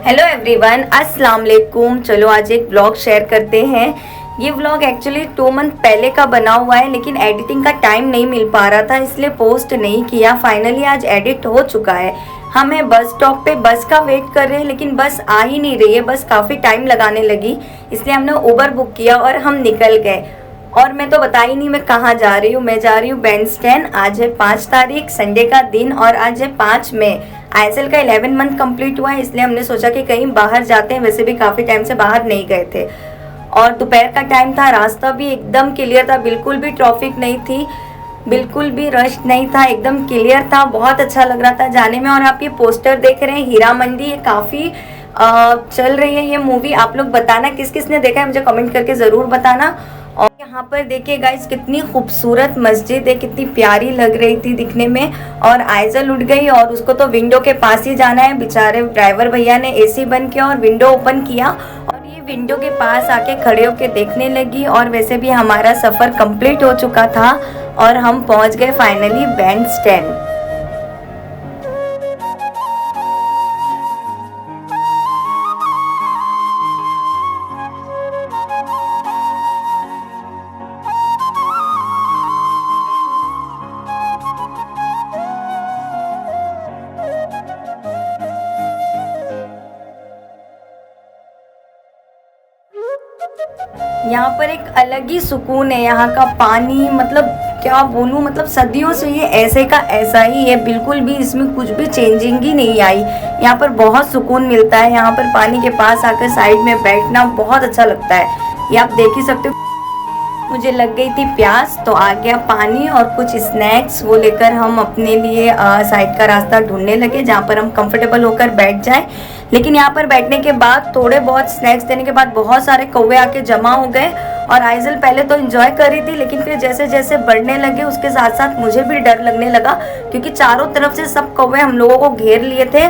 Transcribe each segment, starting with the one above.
Hello everyone, अस्सलाम वालेकुम। चलो आज एक व्लॉग शेयर करते हैं। ये व्लॉग एक्चुअली 2 मंथ पहले का बना हुआ है, लेकिन एडिटिंग का टाइम नहीं मिल पा रहा था, इसलिए पोस्ट नहीं किया। फाइनली आज एडिट हो चुका है। हम हैं बस स्टॉप पे, बस का वेट कर रहे हैं, लेकिन बस आ ही नहीं रही है। बस काफ़ी टाइम लगाने लगी, इसलिए हमने उबर बुक किया और हम निकल गए। और मैं तो बता ही नहीं मैं कहाँ जा रही हूँ। मैं जा रही हूँ बैंड स्टैंड। आज है 5 तारीख, संडे का दिन, और आज है 5 मई। आईएसएल का 11 मंथ कंप्लीट हुआ है, इसलिए हमने सोचा कि कहीं बाहर जाते हैं। वैसे भी काफ़ी टाइम से बाहर नहीं गए थे, और दोपहर का टाइम था। रास्ता भी एकदम क्लियर था, बिल्कुल भी ट्रैफिक नहीं थी, बिल्कुल भी रश नहीं था, एकदम क्लियर था। बहुत अच्छा लग रहा था जाने में। और आप ये पोस्टर देख रहे हैं, हीरा मंडी, ये काफ़ी चल रही है ये मूवी। आप लोग बताना किस किस ने देखा है, मुझे कमेंट करके ज़रूर बताना। और यहाँ पर देखिए गाइस, कितनी खूबसूरत मस्जिद है, कितनी प्यारी लग रही थी दिखने में। और आइजल उठ गई, और उसको तो विंडो के पास ही जाना है। बेचारे ड्राइवर भैया ने एसी बंद किया और विंडो ओपन किया, और ये विंडो के पास आके खड़े होके देखने लगी। और वैसे भी हमारा सफ़र कंप्लीट हो चुका था, और हम पहुँच गए फाइनली बैंड स्टैंड। यहाँ पर एक अलग ही सुकून है। यहाँ का पानी, मतलब क्या बोलूँ, मतलब सदियों से ये ऐसे का ऐसा ही है, बिल्कुल भी इसमें कुछ भी चेंजिंग ही नहीं आई। यहाँ पर बहुत सुकून मिलता है। यहाँ पर पानी के पास आकर साइड में बैठना बहुत अच्छा लगता है। ये आप देख ही सकते हो। मुझे लग गई थी प्यास, तो आ गया पानी और कुछ स्नैक्स। वो लेकर हम अपने लिए साइड का रास्ता ढूंढने लगे, जहाँ पर हम कंफर्टेबल होकर बैठ जाएं। लेकिन यहाँ पर बैठने के बाद, थोड़े बहुत स्नैक्स देने के बाद, बहुत सारे कौवे आके जमा हो गए। और आइजल पहले तो एंजॉय कर रही थी, लेकिन फिर जैसे जैसे बढ़ने लगे, उसके साथ साथ मुझे भी डर लगने लगा, क्योंकि चारों तरफ से सब कौवे हम लोगों को घेर लिए थे।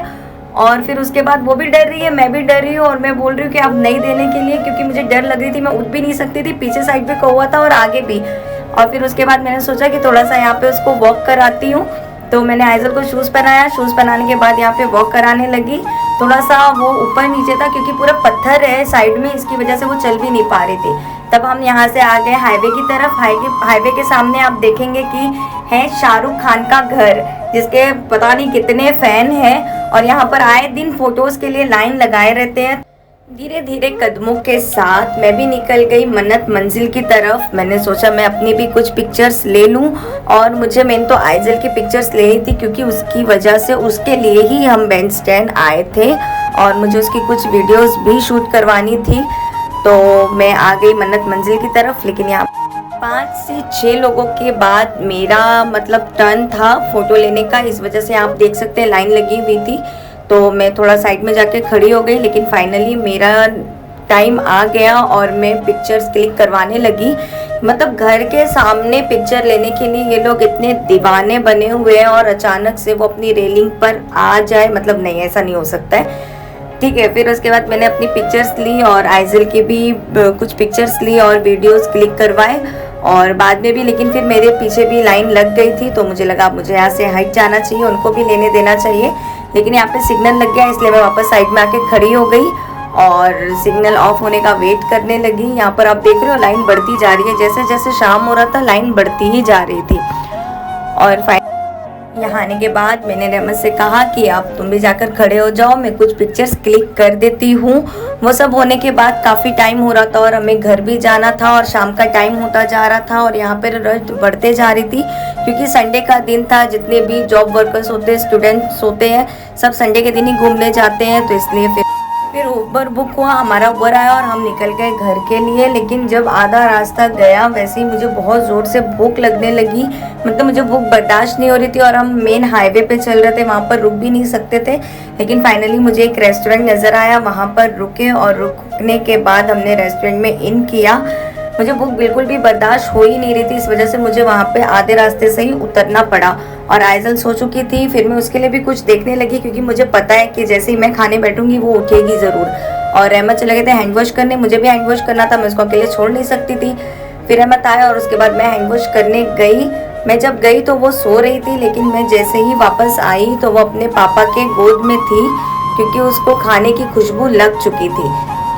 और फिर उसके बाद वो भी डर रही है, मैं भी डर रही हूँ, और मैं बोल रही हूँ कि अब नहीं देने के लिए, क्योंकि मुझे डर लग रही थी। मैं उठ भी नहीं सकती थी, पीछे साइड पे कौवा था और आगे भी। और फिर उसके बाद मैंने सोचा कि थोड़ा सा यहाँ पे उसको वॉक कराती हूँ, तो मैंने आइजल को शूज़ पहनाया। शूज़ पहनाने के बाद यहाँ पे वॉक कराने लगी। थोड़ा सा वो ऊपर नीचे था, क्योंकि पूरा पत्थर है साइड में, इसकी वजह से वो चल भी नहीं पा रही थी। तब हम यहाँ से आ गए हाईवे की तरफ। हाईवे के सामने आप देखेंगे कि है शाहरुख खान का घर, जिसके पता नहीं कितने फैन हैं। और यहाँ पर आए दिन फोटोज़ के लिए लाइन लगाए रहते हैं। धीरे धीरे कदमों के साथ मैं भी निकल गई मन्नत मंजिल की तरफ। मैंने सोचा मैं अपनी भी कुछ पिक्चर्स ले लूं, और मैंने तो आइजल की पिक्चर्स ले ली थी, क्योंकि उसकी वजह से, उसके लिए ही हम बैंड स्टैंड आए थे, और मुझे उसकी कुछ वीडियोस भी शूट करवानी थी। तो मैं आ गई मन्नत मंजिल की तरफ। लेकिन यहाँ 5 से 6 लोगों के बाद मेरा मतलब टर्न था फ़ोटो लेने का, इस वजह से आप देख सकते हैं लाइन लगी हुई थी। तो मैं थोड़ा साइड में जाके खड़ी हो गई, लेकिन फाइनली मेरा टाइम आ गया और मैं पिक्चर्स क्लिक करवाने लगी। मतलब घर के सामने पिक्चर लेने के लिए ये लोग इतने दीवाने बने हुए हैं, और अचानक से वो अपनी रेलिंग पर आ जाए, मतलब नहीं, ऐसा नहीं हो सकता है। ठीक है, फिर उसके बाद मैंने अपनी पिक्चर्स ली, और आइजल की भी कुछ पिक्चर्स ली और वीडियोस क्लिक करवाए। और बाद में भी, लेकिन फिर मेरे पीछे भी लाइन लग गई थी, तो मुझे लगा मुझे यहाँ से हट जाना चाहिए, उनको भी लेने देना चाहिए। लेकिन यहाँ पे सिग्नल लग गया, इसलिए मैं वापस साइड में आके खड़ी हो गई और सिग्नल ऑफ होने का वेट करने लगी। यहाँ पर आप देख रहे हो लाइन बढ़ती जा रही है, जैसे जैसे शाम हो रहा था लाइन बढ़ती ही जा रही थी। और यहाँ आने के बाद मैंने रहमत से कहा कि अब तुम भी जाकर खड़े हो जाओ, मैं कुछ पिक्चर्स क्लिक कर देती हूँ। वो सब होने के बाद काफ़ी टाइम हो रहा था, और हमें घर भी जाना था, और शाम का टाइम होता जा रहा था, और यहाँ पर रश बढ़ते जा रही थी, क्योंकि संडे का दिन था। जितने भी जॉब वर्कर्स होते हैं, स्टूडेंट्स होते हैं, सब संडे के दिन ही घूमने जाते हैं, तो इसलिए फिर उबर बुक हुआ, हमारा उबर आया और हम निकल गए घर के लिए। लेकिन जब आधा रास्ता गया, वैसे ही मुझे बहुत ज़ोर से भूख लगने लगी। मतलब मुझे भूख बर्दाश्त नहीं हो रही थी, और हम मेन हाईवे पे चल रहे थे, वहाँ पर रुक भी नहीं सकते थे। लेकिन फाइनली मुझे एक रेस्टोरेंट नज़र आया, वहाँ पर रुके, और रुकने के बाद हमने रेस्टोरेंट में इन किया। मुझे भूख बिल्कुल भी बर्दाश्त हो ही नहीं रही थी, इस वजह से मुझे वहाँ पे आधे रास्ते से ही उतरना पड़ा। और आइजल सो चुकी थी, फिर मैं उसके लिए भी कुछ देखने लगी, क्योंकि मुझे पता है कि जैसे ही मैं खाने बैठूंगी वो उठेगी ज़रूर। और रहमत चले गए थे हैंड वॉश करने, मुझे भी हैंड वॉश करना था, मैं उसको अकेले छोड़ नहीं सकती थी। फिर रहमत आया, और उसके बाद मैं हैंड वॉश करने गई। मैं जब गई तो वो सो रही थी, लेकिन मैं जैसे ही वापस आई तो वो अपने पापा के गोद में थी। क्योंकि उसको खाने की खुशबू लग चुकी थी।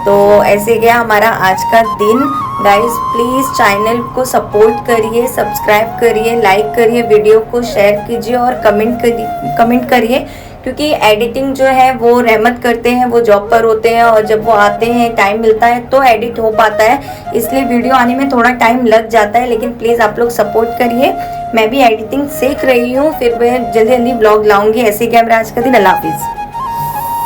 तो ऐसे गया हमारा आज का दिन। गाइस प्लीज़ चैनल को सपोर्ट करिए, सब्सक्राइब करिए, लाइक करिए, वीडियो को शेयर कीजिए और कमेंट करिए, क्योंकि एडिटिंग जो है वो रहमत करते हैं, वो जॉब पर होते हैं और जब वो आते हैं टाइम मिलता है तो एडिट हो पाता है, इसलिए वीडियो आने में थोड़ा टाइम लग जाता है। लेकिन प्लीज़ आप लोग सपोर्ट करिए। मैं भी एडिटिंग सीख रही हूँ, फिर मैं जल्दी जल्दी ब्लॉग लाऊंगी। ऐसे क्या मेरा आज का दिन। अल्लाह हाफिज़।